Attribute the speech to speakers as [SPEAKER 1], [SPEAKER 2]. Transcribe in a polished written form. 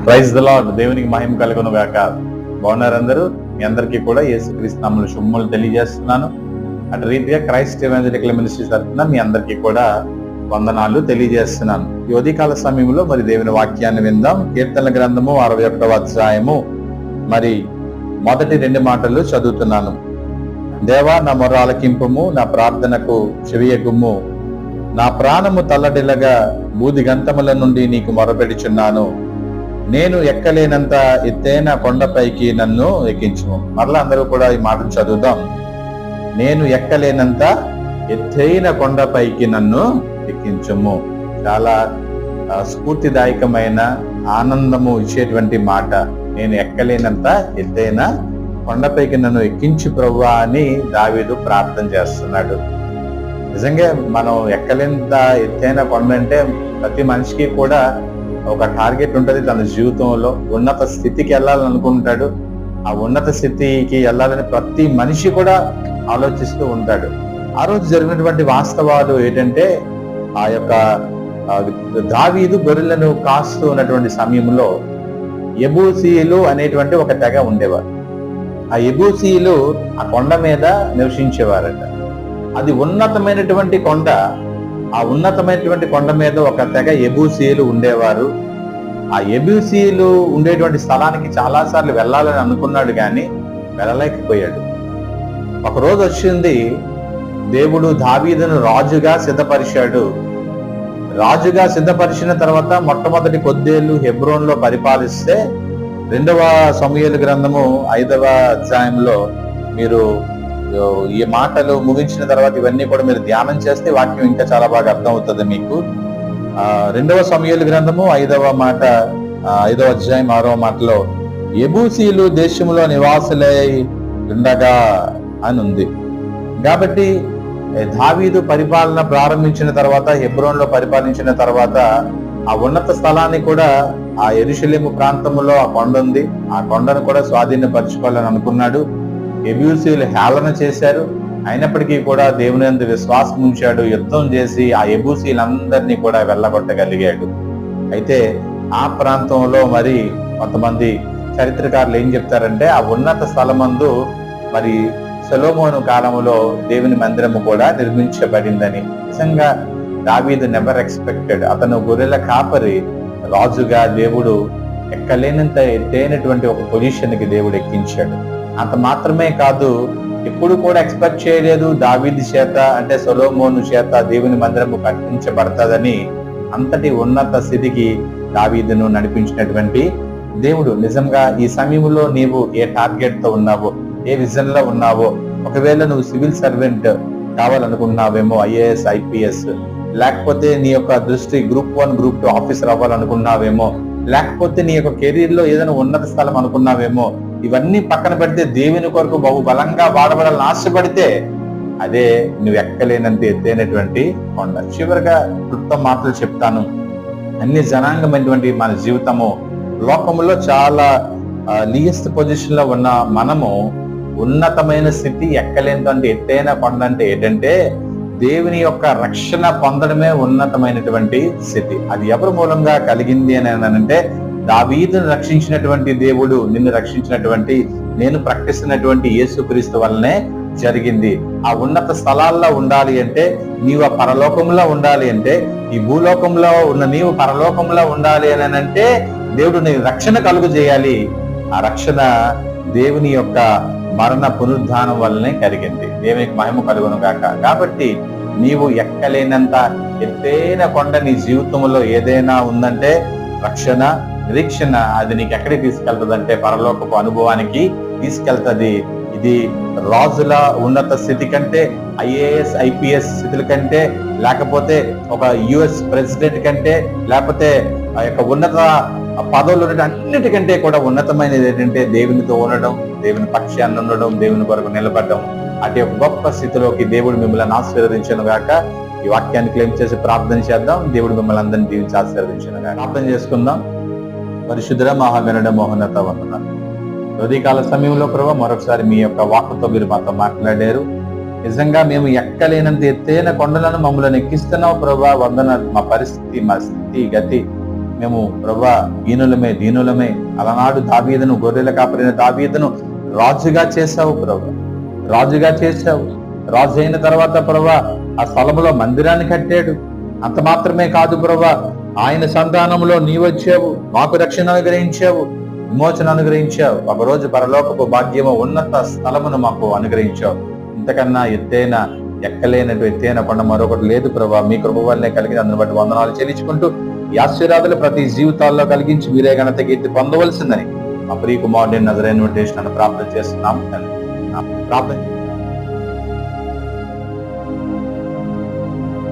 [SPEAKER 1] Praise the lord. దేవునికి మహిమ కలుగును గాక. బాగున్నారు అందరూ? మీ అందరికీ కూడా యేసుక్రీస్తు నామములో శుభములు తెలియజేస్తున్నాను. అటు రీతిగా క్రైస్ట్ ఎవెంజలికల్ మినిస్ట్రీ తరఫున మీ అందరికీ కూడా వందనాలు తెలియజేస్తున్నాను. ఈ ఉదయకాల సమయంలో మరి దేవుని వాక్యాన్ని విందాం. కీర్తనల గ్రంథము 61వ అధ్యాయము మరి మొదటి 2 మాటలు చదువుతున్నాను. దేవా, నా మొర ఆలకింపుము, నా ప్రార్థనకు చెవియగుమ్ము. నా ప్రాణము తల్లడిల్లగా బూది గంతముల నుండి నీకు మొరపెడుచున్నాను. నేను ఎక్కలేనంత ఎత్తైన కొండపైకి నన్ను ఎక్కించుము. మరలా అందరూ కూడా ఈ మాటను చదువుదాం. నేను ఎక్కలేనంత ఎత్తైన కొండపైకి నన్ను ఎక్కించుము. చాలా స్ఫూర్తిదాయకమైన ఆనందము ఇచ్చేటువంటి మాట. నేను ఎక్కలేనంత ఎత్తైన కొండపైకి నన్ను ఎక్కించు ప్రభువా అని దావీదు ప్రార్థన చేస్తున్నాడు. నిజంగా మనం ఎక్కలేనంత ఎత్తైన కొండ అంటే ప్రతి మనిషికి కూడా ఒక టార్గెట్ ఉంటుంది. తన జీవితంలో ఉన్నత స్థితికి వెళ్ళాలని అనుకుంటాడు. ఆ ఉన్నత స్థితికి వెళ్ళాలని ప్రతి మనిషి కూడా ఆలోచిస్తూ ఉంటాడు. ఆ రోజు జరిగినటువంటి వాస్తవాలు ఏంటంటే, ఆ యొక్క దావీదు గొర్రెలను కాస్తూ ఉన్నటువంటి సమయంలో యెబూసీయులు అనేటువంటి ఒక తెగ ఉండేవారు. ఆ యెబూసీయులు ఆ కొండ మీద నివసించేవారట. అది ఉన్నతమైనటువంటి కొండ. ఆ ఉన్నతమైనటువంటి కొండ మీద ఒక తెగ యెబూసీయులు ఉండేవారు. ఆ యెబూసీయులు ఉండేటువంటి స్థలానికి చాలా సార్లు వెళ్ళాలని అనుకున్నాడు, కానీ వెళ్ళలేకపోయాడు. ఒక రోజు వచ్చింది, దేవుడు దావీదును రాజుగా సిద్ధపరిచాడు. రాజుగా సిద్ధపరిచిన తర్వాత మొట్టమొదటి కొద్దేళ్లు హెబ్రోన్లో పరిపాలిస్తే 2వ సమూయేలు గ్రంథము 5వ అధ్యాయంలో మీరు ఈ మాటలు ముగించిన తర్వాత ఇవన్నీ కూడా మీరు ధ్యానం చేస్తే వాక్యం ఇంకా చాలా బాగా అర్థం అవుతుంది మీకు. 2వ సమూయేలు గ్రంథము 5వ అధ్యాయం 6వ మాటలో యెబూసీయులు దేశంలో నివాసులై ఉండగా అని ఉంది. కాబట్టి దావీదు పరిపాలన ప్రారంభించిన తర్వాత, హెబ్రోన్లో పరిపాలించిన తర్వాత ఆ ఉన్నత స్థలాన్ని కూడా, ఆ యెరూషలేము ప్రాంతంలో ఆ కొండ ఉంది, ఆ కొండను కూడా స్వాధీనపరచుకోవాలని అనుకున్నాడు. యెబూసీయులు హేళన చేశారు. అయినప్పటికీ కూడా దేవుని యందు విశ్వాసం ఉంచాడు. యుద్ధం చేసి ఆ యెబూసీయులందరినీ కూడా వెళ్ళగొట్టగలిగాడు. అయితే ఆ ప్రాంతంలో మరి కొంతమంది చరిత్రకారులు ఏం చెప్తారంటే, ఆ ఉన్నత స్థలమందు మరి సొలొమోను కాలంలో దేవుని మందిరము కూడా నిర్మించబడిందని. నిజంగా దావీదు నెవర్ ఎక్స్పెక్టెడ్. అతను గొర్రెల కాపరి, రాజుగా దేవుడు ఎక్కలేనంత ఎత్తైనటువంటి ఒక పొజిషన్ కి దేవుడు ఎక్కించాడు. అంత మాత్రమే కాదు, ఎప్పుడు కూడా ఎక్స్పెక్ట్ చేయలేదు దావీదు చేత, అంటే సొలొమోను చేత దేవుని మందిరము కట్టించబడతాదని. అంతటి ఉన్నత స్థితికి దావీదును నడిపించినటువంటి దేవుడు. నిజంగా ఈ సమయంలో నీవు ఏ టార్గెట్ తో ఉన్నావో, ఏ విజన్ లో ఉన్నావో, ఒకవేళ నువ్వు సివిల్ సర్వెంట్ కావాలనుకున్నావేమో, ఐఏఎస్, ఐపీఎస్, లేకపోతే నీ యొక్క దృష్టి గ్రూప్ 1, గ్రూప్ 2 ఆఫీసర్ అవ్వాలనుకున్నావేమో, లేకపోతే నీ యొక్క కెరీర్ లో ఏదైనా ఉన్నత స్థలం అనుకున్నావేమో, ఇవన్నీ పక్కన పెడితే దేవుని కొరకు బహు బలంగా వాడబడాలని ఆశపడితే అదే నువ్వు ఎక్కలేనంత ఎత్తైనటువంటి కొండ. చివరిగా క్లుప్త మాటలు చెప్తాను. అన్ని జనాంగమైనటువంటి మన జీవితము లోకములో చాలా లీయెస్ట్ పొజిషన్ లో ఉన్న మనము ఉన్నతమైన స్థితి ఎక్కలేనంత ఎత్తైన కొండ అంటే ఏంటంటే, దేవుని యొక్క రక్షణ పొందడమే ఉన్నతమైనటువంటి స్థితి. అది ఎవరి మూలంగా కలిగింది అని అంటే, దావీదును రక్షించినటువంటి దేవుడు, నిన్ను రక్షించినటువంటి, నేను ప్రకటిస్తున్నటువంటి యేసుక్రీస్తు వల్లనే జరిగింది. ఆ ఉన్నత స్థలాల్లో ఉండాలి అంటే, నీవు ఆ పరలోకంలో ఉండాలి అంటే, ఈ భూలోకంలో ఉన్న నీవు పరలోకంలో ఉండాలి అని అంటే, దేవుడు నీ రక్షణ కలుగు చేయాలి. ఆ రక్షణ దేవుని యొక్క మరణ పునరుద్ధానం వల్లనే కలిగింది. దేవునికి మహిమ కలుగును గాక. కాబట్టి నీవు ఎక్కలేనంత ఎత్తైన కొండ నీ జీవితంలో ఏదైనా ఉందంటే, రక్షణ, నిరీక్షణ, అది నీకు ఎక్కడికి తీసుకెళ్తుంది అంటే పరలోకపు అనుభవానికి తీసుకెళ్తుంది. ఇది రాజుల ఉన్నత స్థితి కంటే, ఐఏఎస్, ఐపీఎస్ స్థితుల కంటే, లేకపోతే ఒక యుఎస్ ప్రెసిడెంట్ కంటే, లేకపోతే ఆ యొక్క ఉన్నత పదవులు అన్నిటికంటే కూడా ఉన్నతమైనది ఏంటంటే దేవునితో ఉండడం, దేవుని పక్షాన్ని ఉండడం, దేవుని కొరకు నిలబడడం. అటు ఒక గొప్ప స్థితిలోకి దేవుడు మిమ్మల్ని ఆశీర్వదించను గాక. ఈ వాక్యాన్ని క్లెయిమ్ చేసి ప్రార్థన చేద్దాం. దేవుడు మిమ్మల్ని అందరినీ దీవించి ఆశీర్వదించను గాక. ప్రార్థన చేసుకుందాం. పరిశుద్ధ మహాగణుడ మహోన్నత వందనాలు. ఉదయకాల సమయంలో ప్రభు మరొకసారి మీ యొక్క వాక్కుతో మీరు మాతో మాట్లాడారు. నిజంగా మేము ఎక్కలేనంత ఎత్తైన కొండలను మమ్మల్ని ఎక్కిస్తున్నావు ప్రభా. వందనాలు. మా పరిస్థితి, మా స్థితి గతి, మేము ప్రభా దీనులమే. అలనాడు దావీదును, గొర్రెల కాపరిన దావీదును రాజుగా చేశావు ప్రభా, రాజుగా చేశావు. రాజు అయిన తర్వాత ప్రభా ఆ స్థలంలో మందిరాన్ని కట్టాడు. అంత మాత్రమే కాదు ప్రభా, ఆయన సంతానంలో నీ వచ్చావు, మాకు రక్షణ అనుగ్రహించావు, విమోచన అనుగ్రహించావు. ఒకరోజు పరలోకపు భాగ్యము, ఉన్నత స్థలమును మాకు అనుగ్రహించావు. ఇంతకన్నా ఎక్కలేనట్టు కొండ మరొకటి లేదు ప్రభా. మీ కృప వల్లనే కలిగింది. అందుని బట్టి వందనాలు చెల్లించుకుంటూ ఈ ఆశీర్వాదాలు ప్రతి జీవితాల్లో కలిగించి మీరే ఘనత కీర్తి పొందవలసిందని మా ప్రియ కుమారుని నజరేయుని ప్రార్థన చేస్తున్నాం. ప్రార్థన